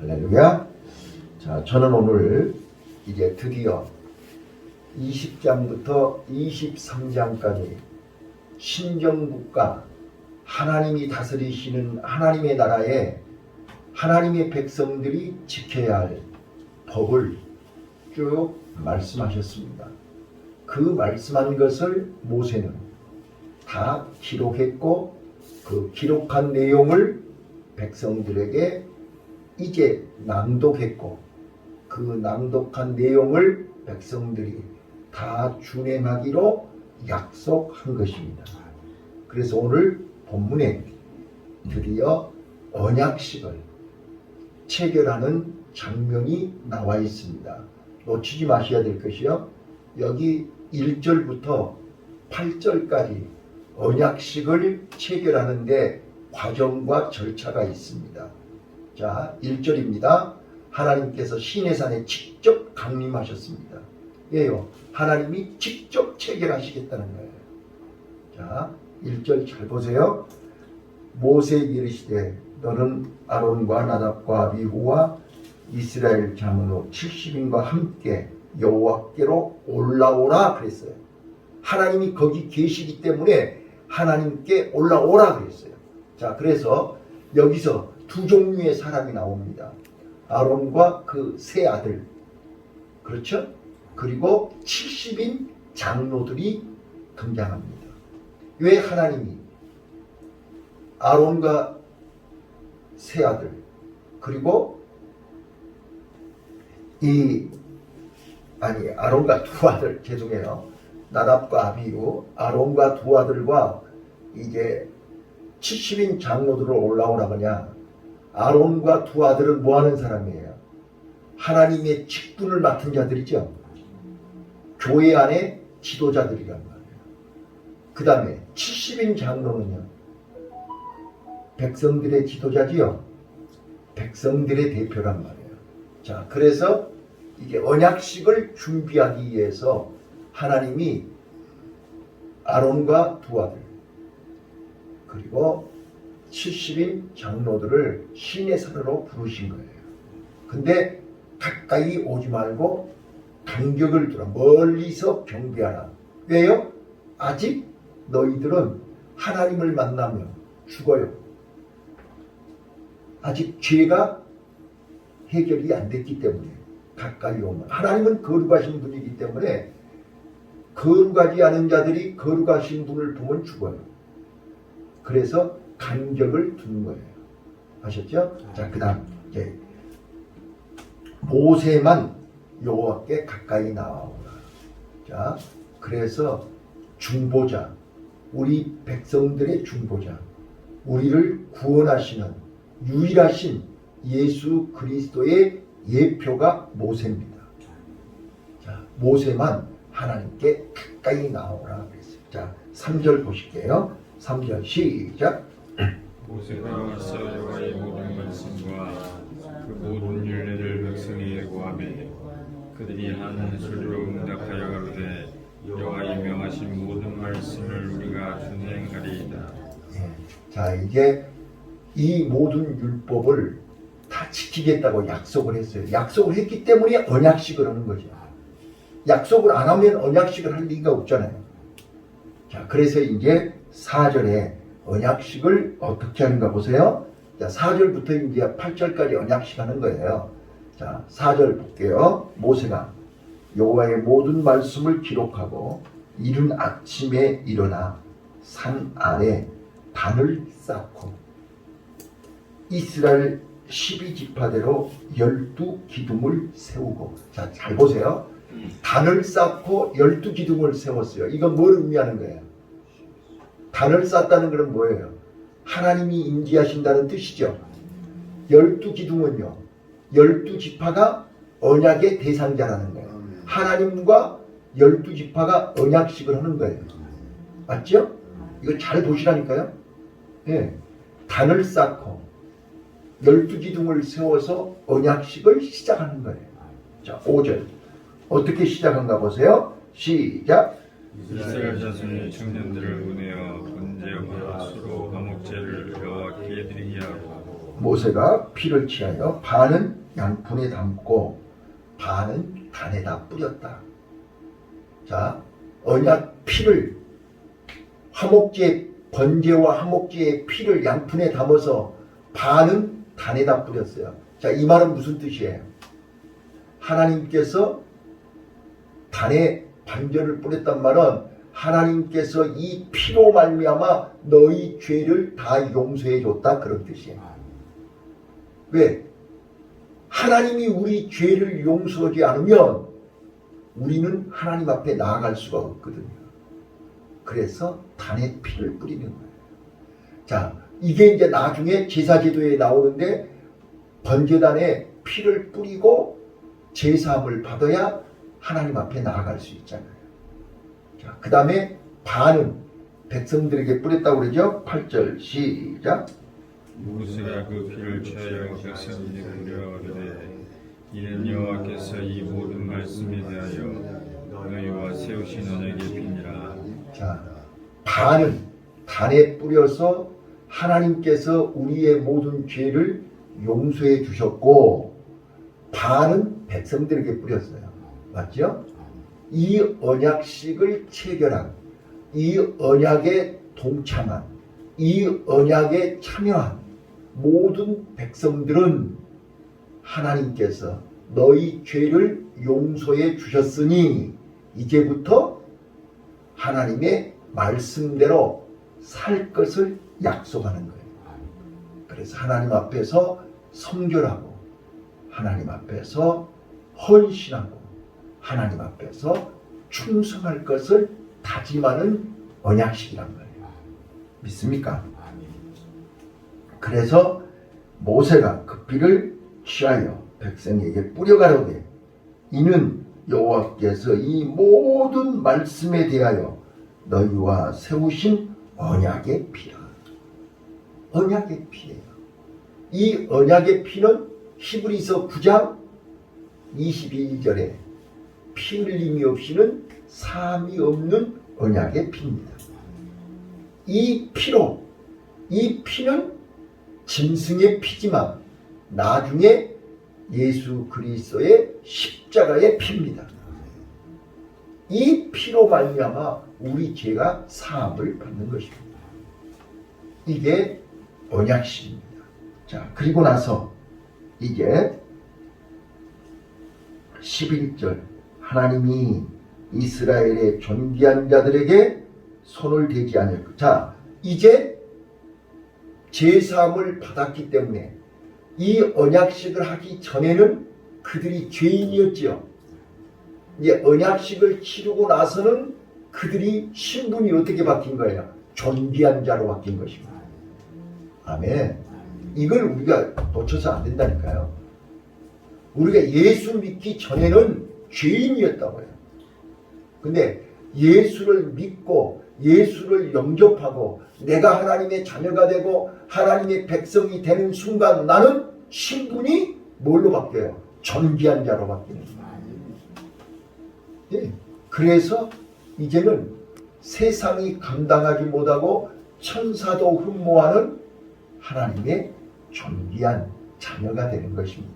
할렐루야. 자, 저는 오늘 이제 드디어 20장부터 23장까지 신정국가, 하나님이 다스리시는 하나님의 나라에 하나님의 백성들이 지켜야 할 법을 쭉 말씀하셨습니다. 그 말씀한 것을 모세는 다 기록했고, 그 기록한 내용을 백성들에게 이제 낭독했고, 그 낭독한 내용을 백성들이 다 준행하기로 약속한 것입니다. 그래서 오늘 본문에 드디어 언약식을 체결하는 장면이 나와 있습니다. 놓치지 마셔야 될 것이요, 여기 1절부터 8절까지 언약식을 체결하는데 과정과 절차가 있습니다. 자, 1절입니다. 하나님께서 시내산에 직접 강림하셨습니다. 왜요? 하나님이 직접 체결하시겠다는 거예요. 자, 1절 잘 보세요. 모세에게 이르시되 너는 아론과 나답과 아비후와 이스라엘 장로 70인과 함께 여호와께로 올라오라 그랬어요. 하나님이 거기 계시기 때문에 하나님께 올라오라 그랬어요. 자, 그래서 여기서 두 종류의 사람이 나옵니다. 아론과 그 세 아들, 그렇죠? 그리고 70인 장로들이 등장합니다. 왜 하나님이 아론과 세 아들, 그리고 아론과 두 아들, 죄송해요. 나답과 아비후, 아론과 두 아들과 이제 70인 장로들을 올라오라 그냐? 아론과 두 아들은 뭐 하는 사람이에요? 하나님의 직분을 맡은 자들이죠. 교회 안에 지도자들이란 말이에요. 그 다음에 70인 장로는요, 백성들의 지도자지요. 백성들의 대표란 말이에요. 자, 그래서 이게 언약식을 준비하기 위해서 하나님이 아론과 두 아들, 그리고 70인 장로들을 시내산으로 부르신 거예요. 근데 가까이 오지 말고 간격을 두라. 멀리서 경배하라. 왜요? 아직 너희들은 하나님을 만나면 죽어요. 아직 죄가 해결이 안 됐기 때문에 가까이 오면, 하나님은 거룩하신 분이기 때문에 거룩하지 않은 자들이 거룩하신 분을 보면 죽어요. 그래서 간격을 두는 거예요. 아셨죠? 자, 그 다음 모세만 여호와께 가까이 나아오라. 자, 그래서 중보자, 우리 백성들의 중보자, 우리를 구원하시는 유일하신 예수 그리스도의 예표가 모세입니다. 자, 모세만 하나님께 가까이 나오라 그랬어요. 자, 3절 보실게요. 3절 시작. 모세가 여호와의 모든 말씀과 그 모든 율례를 백성에게 고하매 그들이 하는 소리로 응답하여 가로되 여호와의 명하신 모든 말씀을 우리가 준행하리이다. 자, 이제 이 모든 율법을 다 지키겠다고 약속을 했어요. 약속을 했기 때문에 언약식을 하는 거죠. 약속을 안 하면 언약식을 할 리가 없잖아요. 자, 그래서 이제 4절에 언약식을 어떻게 하는가 보세요. 자, 4절부터 이제 8절까지 언약식 하는 거예요. 자, 4절 볼게요. 모세가 여호와의 모든 말씀을 기록하고 이른 아침에 일어나 산 아래 단을 쌓고 이스라엘 12지파대로 12기둥을 세우고. 자, 잘 보세요. 단을 쌓고 12기둥을 세웠어요. 이건 뭘 의미하는 거예요? 단을 쌓다는 것은 뭐예요? 하나님이 임재하신다는 뜻이죠. 12기둥은요, 12지파가 언약의 대상자라는 거예요. 하나님과 12지파가 언약식을 하는 거예요. 맞죠? 이거 잘 보시라니까요. 네. 단을 쌓고 12기둥을 세워서 언약식을 시작하는 거예요. 자, 5절 어떻게 시작한가 보세요. 시작. 이스라엘 자손의 청년들을 보내어 번제와 수로 화목제를 여호와께 드리게 하고 모세가 피를 취하여 반은 양푼에 담고 반은 단에다 뿌렸다. 자, 언약 피를 화목제 번제와 화목제의 피를 양푼에 담아서 반은 단에다 뿌렸어요. 자, 이 말은 무슨 뜻이에요? 하나님께서 단에 반절을 뿌렸단 말은 하나님께서 이 피로 말미암아 너희 죄를 다 용서해 줬다, 그런 뜻이에요. 왜? 하나님이 우리 죄를 용서하지 않으면 우리는 하나님 앞에 나아갈 수가 없거든요. 그래서 단에 피를 뿌리는 거예요. 자, 이게 이제 나중에 제사제도에 나오는데 번제단에 피를 뿌리고 제사함을 받아야 하나님 앞에 나아갈 수 있잖아요. 자, 그 다음에 반은 백성들에게 뿌렸다고 그러죠. 8절 시작. 모세가 그 피를 취하여 백성에게 뿌려 이르되 이는 여호와께서 이 모든 말씀에 대하여 너희와 세우신 언약의 피니라. 자, 반은 단에 뿌려서 하나님께서 우리의 모든 죄를 용서해 주셨고 반은 백성들에게 뿌렸어요. 맞죠? 이 언약식을 체결한, 이 언약에 동참한, 이 언약에 참여한 모든 백성들은 하나님께서 너희 죄를 용서해 주셨으니 이제부터 하나님의 말씀대로 살 것을 약속하는 거예요. 그래서 하나님 앞에서 성결하고 하나님 앞에서 헌신하고 하나님 앞에서 충성할 것을 다짐하는 언약식이란 말이에요. 믿습니까? 그래서 모세가 그 피를 취하여 백성에게 뿌려가로되 이는 여호와께서 이 모든 말씀에 대하여 너희와 세우신 언약의 피라. 언약의 피예요. 이 언약의 피는 히브리서 9장 22절에 피 흘림이 없이는 사함이 없는 언약의 피입니다. 이 피로, 이 피는 짐승의 피지만 나중에 예수 그리스도의 십자가의 피입니다. 이 피로 말미암아 우리 죄가 사함을 받는 것입니다. 이게 언약식입니다. 자, 그리고 나서 이제 11절 하나님이 이스라엘의 존귀한 자들에게 손을 대지 않을 것. 자, 이제 제사함을 받았기 때문에 이 언약식을 하기 전에는 그들이 죄인이었지요. 이제 언약식을 치르고 나서는 그들이 신분이 어떻게 바뀐 거예요? 존귀한 자로 바뀐 것입니다. 아멘. 이걸 우리가 놓쳐서 안 된다니까요. 우리가 예수 믿기 전에는 죄인이었다고요. 근데 예수를 믿고 예수를 영접하고 내가 하나님의 자녀가 되고 하나님의 백성이 되는 순간 나는 신분이 뭘로 바뀌어요? 존귀한 자로 바뀌는 거예요. 예. 그래서 이제는 세상이 감당하지 못하고 천사도 흠모하는 하나님의 존귀한 자녀가 되는 것입니다.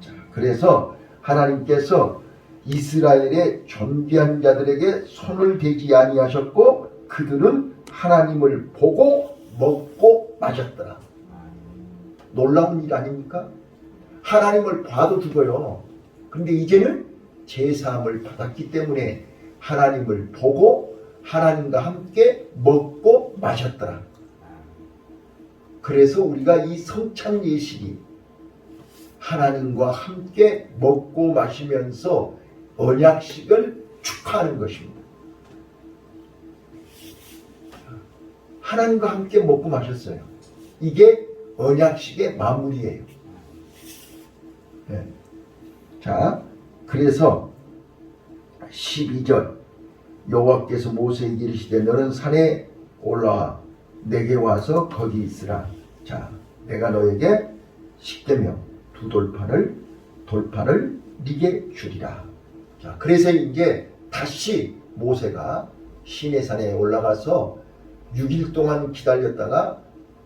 자, 그래서 하나님께서 이스라엘의 존귀한 자들에게 손을 대지 아니하셨고 그들은 하나님을 보고 먹고 마셨더라. 놀라운 일 아닙니까? 하나님을 봐도 죽어요. 근데 이제는 제사함을 받았기 때문에 하나님을 보고 하나님과 함께 먹고 마셨더라. 그래서 우리가 이 성찬 예식이 하나님과 함께 먹고 마시면서 언약식을 축하하는 것입니다. 하나님과 함께 먹고 마셨어요. 이게 언약식의 마무리예요. 네. 자, 그래서 12절 여호와께서 모세에게 이르시되 너는 산에 올라와 내게 와서 거기 있으라. 자, 내가 너에게 십계명 두 돌판을 네게 주리라. 자, 그래서 이제 다시 모세가 시내산에 올라가서 6일 동안 기다렸다가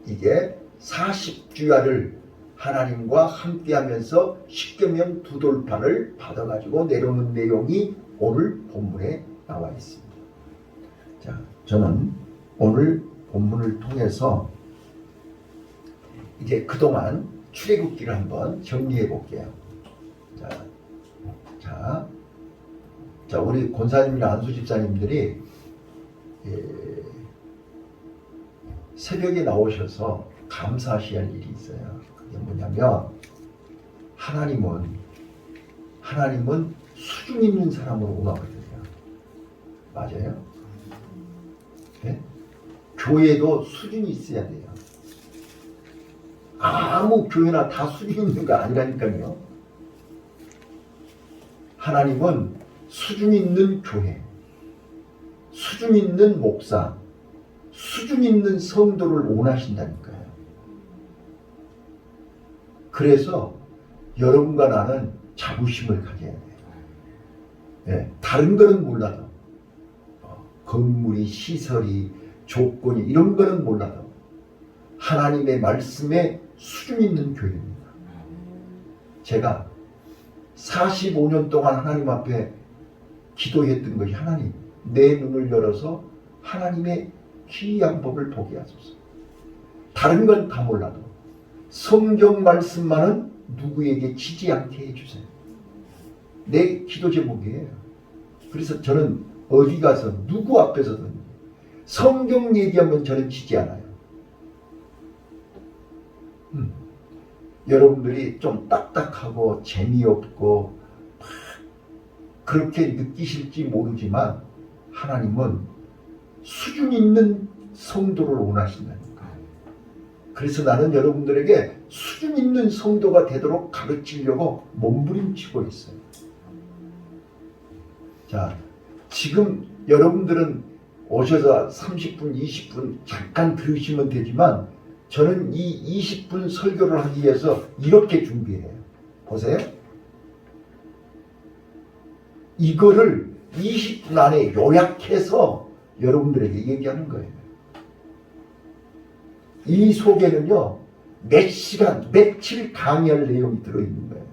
이제 40주야를 하나님과 함께하면서 십계명 두 돌판을 받아가지고 내려오는 내용이 오늘 본문에 나와 있습니다. 자, 저는 오늘 본문을 통해서 이제 그동안 출애굽기를 한번 정리해 볼게요. 자, 우리 권사님이나 안수 집사님들이 새벽에 나오셔서 감사하셔야 할 일이 있어요. 그게 뭐냐면 하나님은 수준 있는 사람으로 오거든요. 맞아요? 네? 교회도 수준이 있어야 돼요. 아무 교회나 다 수준 있는 거 아니라니까요. 하나님은 수준 있는 교회, 수준 있는 목사, 수준 있는 성도를 원하신다니까요. 그래서 여러분과 나는 자부심을 가져야 돼요. 네, 다른 거는 몰라도 건물이, 시설이, 조건이 이런 거는 몰라도 하나님의 말씀에 수준 있는 교회입니다. 제가 45년 동안 하나님 앞에 기도했던 것이 하나님, 내 눈을 열어서 하나님의 기이한 법을 보게 하소서. 다른 건 다 몰라도 성경 말씀만은 누구에게 지지 않게 해주세요. 내 기도 제목이에요. 그래서 저는 어디 가서 누구 앞에서든 성경 얘기하면 저는 지지 않아요. 여러분들이 좀 딱딱하고 재미없고 그렇게 느끼실지 모르지만 하나님은 수준 있는 성도를 원하신다니까. 그래서 나는 여러분들에게 수준 있는 성도가 되도록 가르치려고 몸부림치고 있어요. 자, 지금 여러분들은 오셔서 30분, 20분 잠깐 들으시면 되지만 저는 이 20분 설교를 하기 위해서 이렇게 준비해요. 보세요. 이거를 20분 안에 요약해서 여러분들에게 얘기하는 거예요. 이 속에는요, 몇 시간, 며칠 강의할 내용이 들어있는 거예요.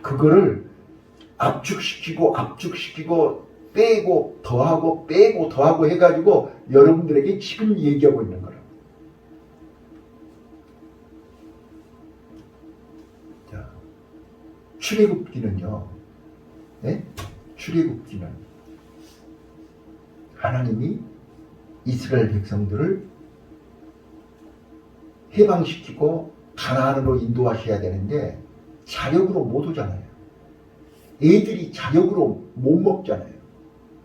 그거를 압축시키고 빼고 더하고 해가지고 여러분들에게 지금 얘기하고 있는 거라고. 자, 출애굽기는요, 네? 출애굽기는 하나님이 이스라엘 백성들을 해방시키고 가나안으로 인도하셔야 되는데 자력으로 못 오잖아요. 애들이 자력으로 못 먹잖아요.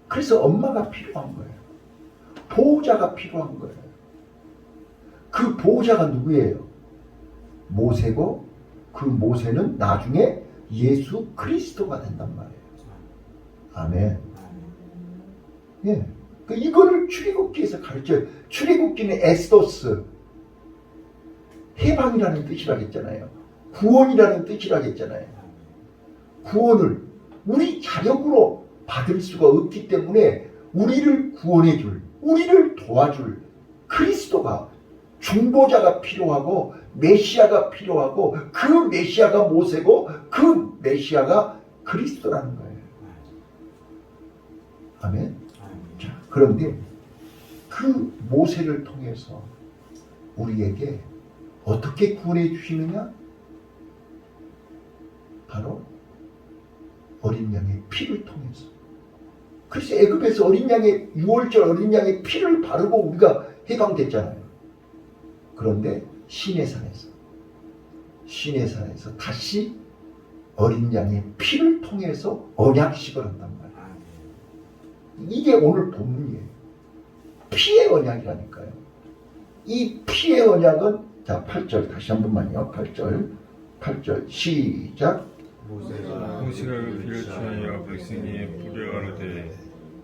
그래서 엄마가 필요한 거예요. 보호자가 필요한 거예요. 그 보호자가 누구예요? 모세고 그 모세는 나중에 예수 그리스도가 된단 말이에요. 아멘. 예. 이거를 출애굽기에서 가르쳐요. 출애굽기는 에스도스, 해방이라는 뜻이라겠잖아요. 구원이라는 뜻이라겠잖아요. 구원을 우리 자력으로 받을 수가 없기 때문에 우리를 구원해줄, 우리를 도와줄 그리스도가, 중보자가 필요하고 메시아가 필요하고 그 메시아가 모세고 그 메시아가 그리스도라는 거예요. 아멘. 자, 그런데 그 모세를 통해서 우리에게 어떻게 구원해 주시느냐? 바로 어린 양의 피를 통해서. 그래서 애굽에서 어린 양의, 6월절 어린 양의 피를 바르고 우리가 해방됐잖아요. 그런데 시내산에서 다시 어린 양의 피를 통해서 언약식을 한단 말이에요. 이게 오늘 본문이에요. 피의 언약이라니까요. 이 피의 언약은, 자, 8절 다시 한 번만요. 8절 시작. 모세가 그 피를 취하여 백성에게 뿌려 가로되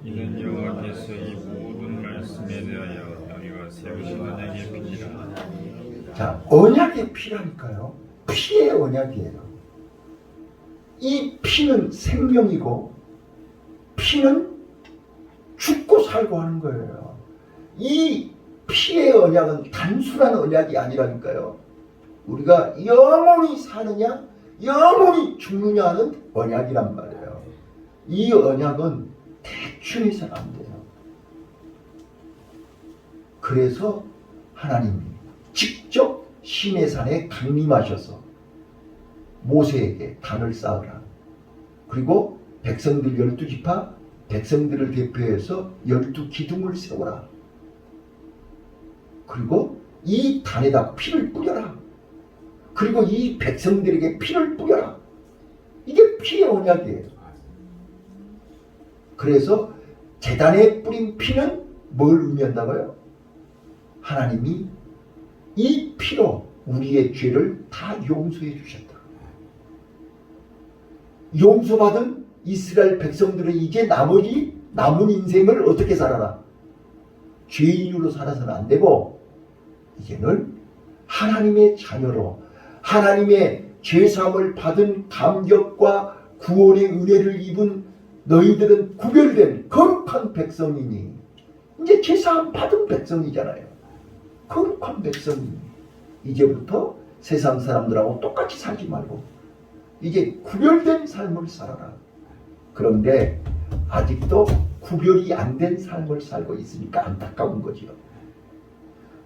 이는 여호와께서 이 모든 말씀에 대하여 너희와 세우신 언약의 피니라. 자, 언약의 피라니까요. 피의 언약이에요. 이 피는 생명이고 피는 죽고 살고 하는 거예요. 이 피의 언약 언약은 단순한 언약이 아니라니까요. 우리가 영원히 사느냐 영원히 죽느냐 하는 언약이란 말이에요. 이 언약은 대충 해서는 안 돼요. 그래서 하나님이 직접 시내산에 강림하셔서 모세에게 단을 쌓으라. 그리고 백성들 12지파 백성들을 대표해서 12기둥을 세워라. 그리고 이 단에다 피를 뿌려라. 그리고 이 백성들에게 피를 뿌려라. 이게 피의 언약이에요. 그래서 제단에 뿌린 피는 뭘 의미한다고요? 하나님이 이 피로 우리의 죄를 다 용서해 주셨다. 용서받은 이스라엘 백성들은 이제 나머지 남은 인생을 어떻게 살아라? 죄인으로 살아서는 안 되고 이제는 하나님의 자녀로 하나님의 죄사함을 받은 감격과 구원의 은혜를 입은 너희들은 구별된 거룩한 백성이니 이제 죄사함 받은 백성이잖아요. 거룩한 백성이니 이제부터 세상 사람들하고 똑같이 살지 말고 이제 구별된 삶을 살아라. 그런데 아직도 구별이 안 된 삶을 살고 있으니까 안타까운 거지요.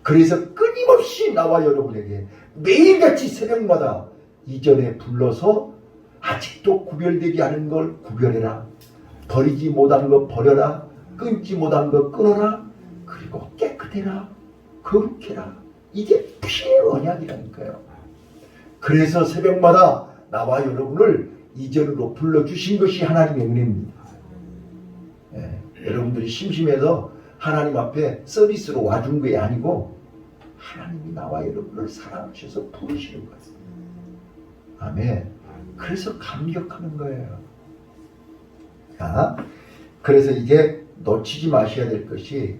그래서 끊임없이 나와 여러분에게 매일같이 새벽마다 이전에 불러서 아직도 구별되지 않은 걸 구별해라. 버리지 못한 거 버려라. 끊지 못한 거 끊어라. 그리고 깨끗해라. 거룩해라. 이게 피의 언약이라니까요. 그래서 새벽마다 나와 여러분을 이전으로 불러주신 것이 하나님의 은혜입니다. 여러분들이 심심해서 하나님 앞에 서비스로 와준 게 아니고 하나님이 나와 여러분을 사랑하셔서 부르시는 거예요. 아멘. 그래서 감격하는 거예요. 자, 그래서 이제 놓치지 마셔야 될 것이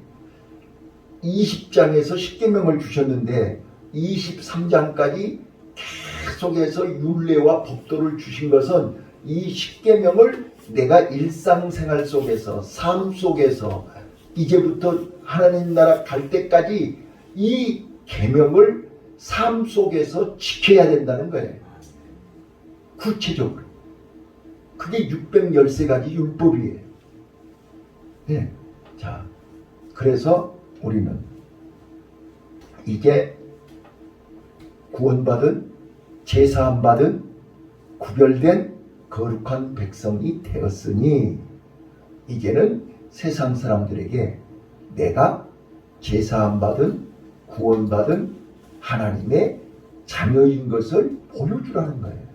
20장에서 10계명을 주셨는데 23장까지 계속해서 율례와 법도를 주신 것은 이 10계명을 내가 일상생활 속에서 삶 속에서 이제부터 하나님 나라 갈 때까지 이 계명을 삶 속에서 지켜야 된다는 거예요. 구체적으로. 그게 613가지 율법이에요. 네. 자, 그래서 우리는 이제 구원받은 제사함 받은 구별된 거룩한 백성이 되었으니 이제는 세상 사람들에게 내가 제사함 받은 구원받은 하나님의 자녀인 것을 보여주라는 거예요.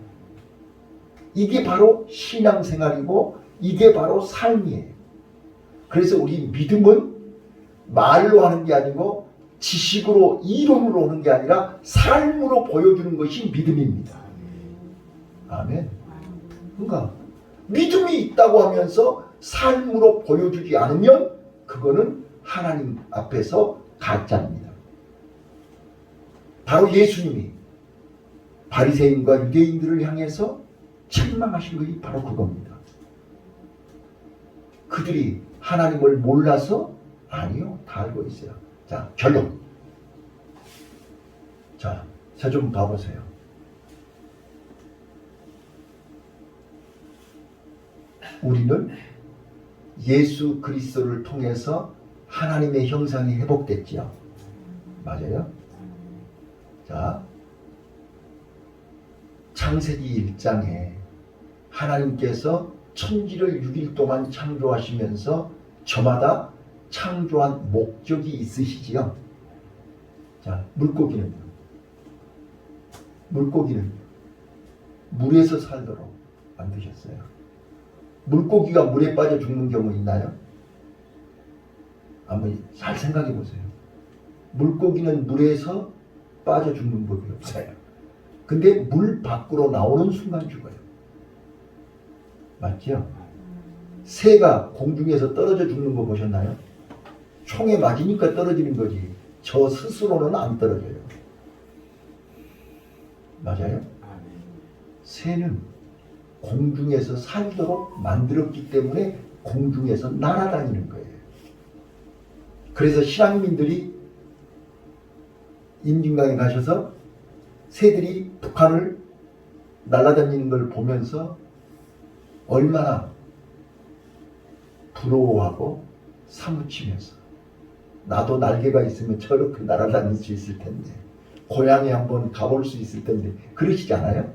이게 바로 신앙생활이고 이게 바로 삶이에요. 그래서 우리 믿음은 말로 하는 게 아니고 지식으로 이론으로 오는 게 아니라 삶으로 보여주는 것이 믿음입니다. 아멘. 그러니까 믿음이 있다고 하면서 삶으로 보여주지 않으면 그거는 하나님 앞에서 가짜입니다. 바로 예수님이 바리새인과 유대인들을 향해서 책망하신 것이 바로 그겁니다. 그들이 하나님을 몰라서? 아니요, 다 알고 있어요. 자, 결론. 자, 저 좀 봐보세요. 우리는 예수 그리스도를 통해서 하나님의 형상이 회복됐지요. 맞아요? 자, 창세기 1장에 하나님께서 천지를 6일 동안 창조하시면서 저마다 창조한 목적이 있으시지요. 자, 물고기는 물에서 살도록 만드셨어요. 물고기가 물에 빠져 죽는 경우 있나요? 한번 잘 생각해 보세요. 물고기는 물에서 빠져 죽는 법이 없어요. 근데 물 밖으로 나오는 순간 죽어요. 맞죠? 새가 공중에서 떨어져 죽는 거 보셨나요? 총에 맞으니까 떨어지는 거지. 저 스스로는 안 떨어져요. 맞아요? 새는 공중에서 살도록 만들었기 때문에 공중에서 날아다니는 거예요. 그래서 신앙민들이 임진강에 가셔서 새들이 북한을 날아다니는 걸 보면서 얼마나 부러워하고 사무치면서 나도 날개가 있으면 저렇게 날아다닐 수 있을 텐데 고향에 한번 가볼 수 있을 텐데 그러시지 않아요?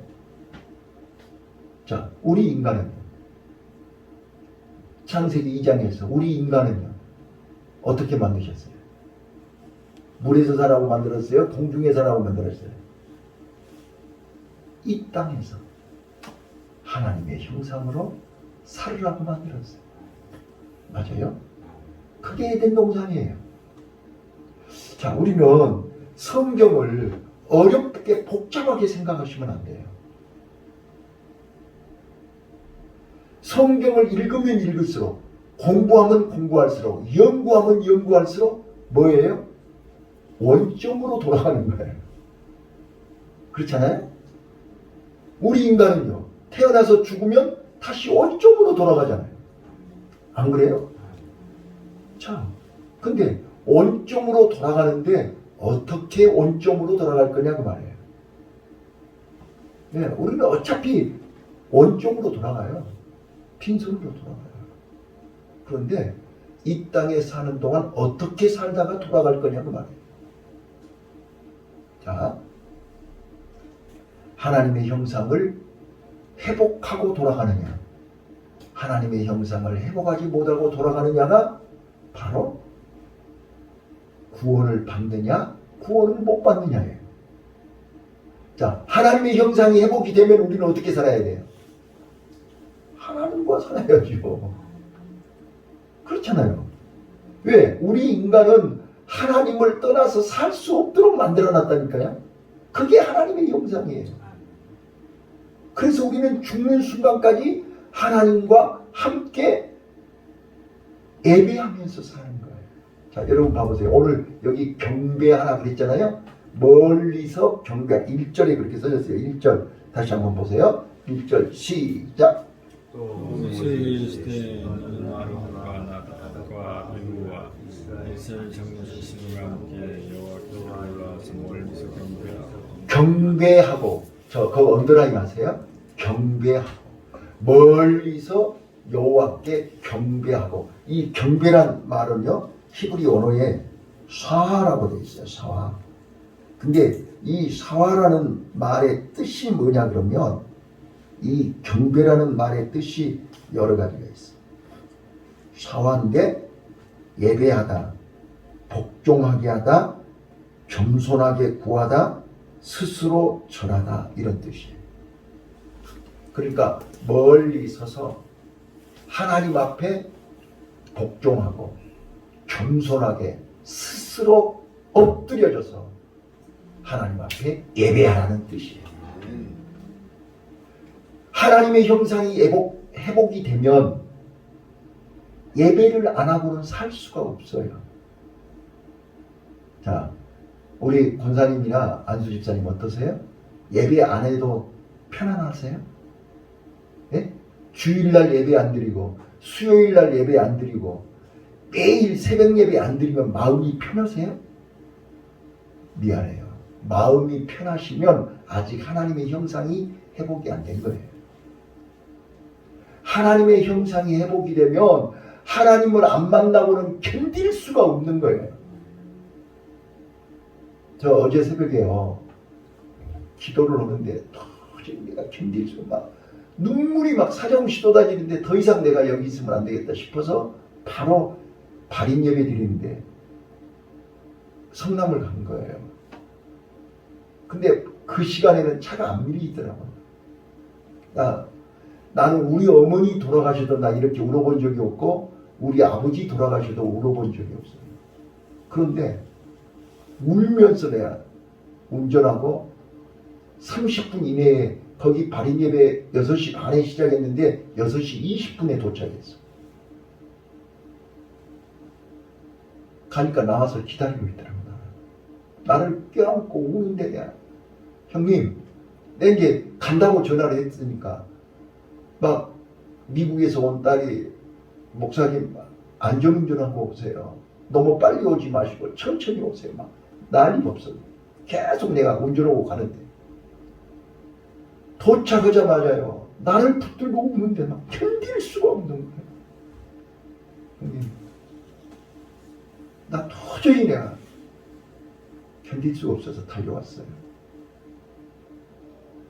자, 우리 인간은 창세기 2장에서 우리 인간은요 어떻게 만드셨어요? 물에서 살라고 만들었어요? 공중에 살라고 만들었어요? 이 땅에서 하나님의 형상으로 살으라고 만들었어요. 맞아요? 그게 에덴 동산이에요. 자, 우리는 성경을 어렵게 복잡하게 생각하시면 안 돼요. 성경을 읽으면 읽을수록, 공부하면 공부할수록, 연구하면 연구할수록 뭐예요? 원점으로 돌아가는 거예요. 그렇잖아요? 우리 인간은요, 태어나서 죽으면 다시 원점으로 돌아가잖아요. 안 그래요? 자, 근데 원점으로 돌아가는데 어떻게 원점으로 돌아갈 거냐 그 말이에요. 네, 우리는 어차피 원점으로 돌아가요. 빈손으로 돌아가요. 그런데 이 땅에 사는 동안 어떻게 살다가 돌아갈 거냐 그 말이에요. 자, 하나님의 형상을 회복하고 돌아가느냐, 하나님의 형상을 회복하지 못하고 돌아가느냐가 바로 구원을 받느냐 구원을 못 받느냐예요. 자, 하나님의 형상이 회복이 되면 우리는 어떻게 살아야 돼요? 하나님과 살아야죠. 그렇잖아요. 왜? 우리 인간은 하나님을 떠나서 살 수 없도록 만들어놨다니까요. 그게 하나님의 형상이에요. 그래서 우리는 죽는 순간까지 하나님과 함께 예배하면서 사는 거예요. 자, 여러분 봐보세요. 오늘 여기 경배하라 그랬잖아요. 멀리서 경배. 1절에 그렇게 써졌어요. 1절 다시 한번 보세요. 1절 시작. 또 세일시대 아론과 나답과 아비후와 이스라엘 장로들과 함께 여호와께 올라와서 멀리서 경배하고 경배하고 그거 언더라인 하세요. 경배하고 멀리서 여호와께 경배하고. 이 경배란 말은요 히브리 언어에 사화라고 되어 있어요. 사화. 근데 이 사화라는 말의 뜻이 뭐냐 그러면 이 경배라는 말의 뜻이 여러 가지가 있어요. 사화인데 예배하다, 복종하게 하다, 겸손하게 구하다, 스스로 절하다 이런 뜻이에요. 그러니까 멀리 서서 하나님 앞에 복종하고 겸손하게 스스로 엎드려져서 하나님 앞에 예배하라는 뜻이에요. 하나님의 형상이 회복이 되면 예배를 안 하고는 살 수가 없어요. 자, 우리 권사님이나 안수 집사님 어떠세요? 예배 안 해도 편안하세요? 예? 주일날 예배 안 드리고 수요일날 예배 안 드리고 매일 새벽 예배 안 드리면 마음이 편하세요? 미안해요. 마음이 편하시면 아직 하나님의 형상이 회복이 안 된 거예요. 하나님의 형상이 회복이 되면 하나님을 안 만나고는 견딜 수가 없는 거예요. 저 어제 새벽에요 기도를 하는데 도저히 내가 견딜 수 막 눈물이 막 사정없이 쏟아지는데 더 이상 내가 여기 있으면 안 되겠다 싶어서 바로 발인 예배 드리는데 성남을 간 거예요. 근데 그 시간에는 차가 안 밀리더라고요. 나는 우리 어머니 돌아가셔도 나 이렇게 울어본 적이 없고 우리 아버지 돌아가셔도 울어본 적이 없어요. 그런데 울면서 내가 운전하고 30분 이내에 거기 발인 예배 6시 반에 시작했는데 6시 20분에 도착했어. 가니까 나와서 기다리고 있더라고. 나를 껴안고 우는데 내가 형님 내가 이제 간다고 전화를 했으니까 막 미국에서 온 딸이 목사님 안전운전하고 오세요. 너무 빨리 오지 마시고 천천히 오세요. 막 난리가 없어요. 계속 내가 운전하고 가는데 도착하자마자요 나를 붙들고 우는데 막 견딜 수가 없는 거예요. 형님, 나 도저히 내가 견딜 수가 없어서 달려왔어요.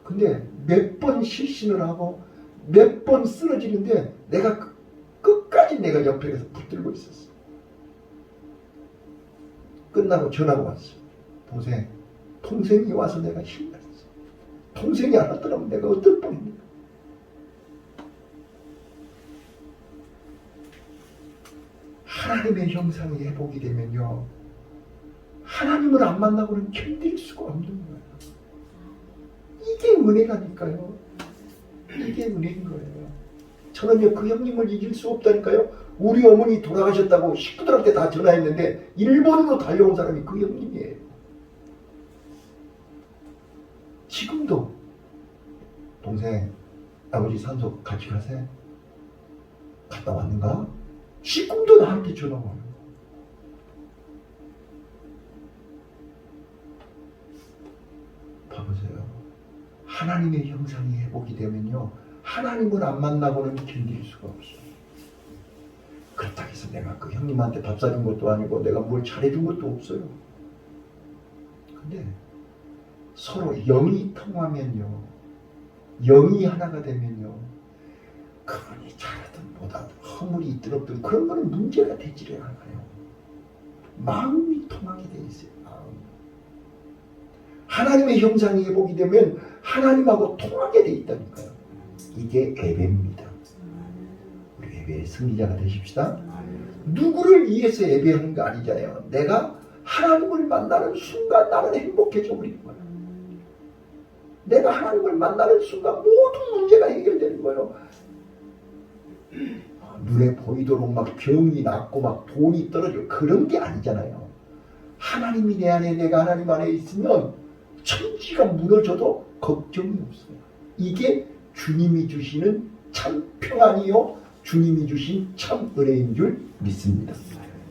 근데 몇 번 실신을 하고 몇 번 쓰러지는데 내가 끝까지 내가 옆에 가서 붙들고 있었어. 끝나고 전화가 왔어. 동생이 와서 내가 힘났어. 동생이 안 왔더라면 내가 어떨 뻔했냐. 하나님의 형상이 회복이 되면요 하나님을 안 만나고는 견딜 수가 없는 거예요. 이게 은혜라니까요. 이게 은혜인 거예요. 저는요 그 형님을 이길 수 없다니까요. 우리 어머니 돌아가셨다고 식구들한테 다 전화했는데 일본으로 달려온 사람이 그 형님이에요. 지금도 동생 아버지 산소 같이 가세? 갔다 왔는가? 지금도 나한테 전화가 와요. 봐보세요. 하나님의 형상이 회복이 되면요 하나님을 안 만나고는 견딜 수가 없어요. 그렇다고 해서 내가 그 형님한테 밥 사준 것도 아니고 내가 뭘 잘해준 것도 없어요. 근데 서로 영이 통하면요 영이 하나가 되면요 그분이 잘하든 못하든 허물이 있든 없든 그런 거는 문제가 되지를 않아요. 마음이 통하게 돼 있어요. 마음. 하나님의 형상이 회복이 되면 하나님하고 통하게 돼 있다니까요. 이게 예배입니다. 우리 예배의 승리자가 되십시다. 누구를 위해서 예배하는 거 아니잖아요. 내가 하나님을 만나는 순간 나는 행복해져 버리는 거예요. 내가 하나님을 만나는 순간 모든 문제가 해결되는 거예요. 눈에 보이도록 막 병이 낫고 막 돈이 떨어지고 그런 게 아니잖아요. 하나님이 내 안에 내가 하나님 안에 있으면 천지가 무너져도 걱정이 없어요. 이게 주님이 주시는 참 평안이요 주님이 주신 참 은혜인 줄 믿습니다.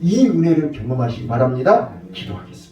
이 은혜를 경험하시기 바랍니다. 기도하겠습니다.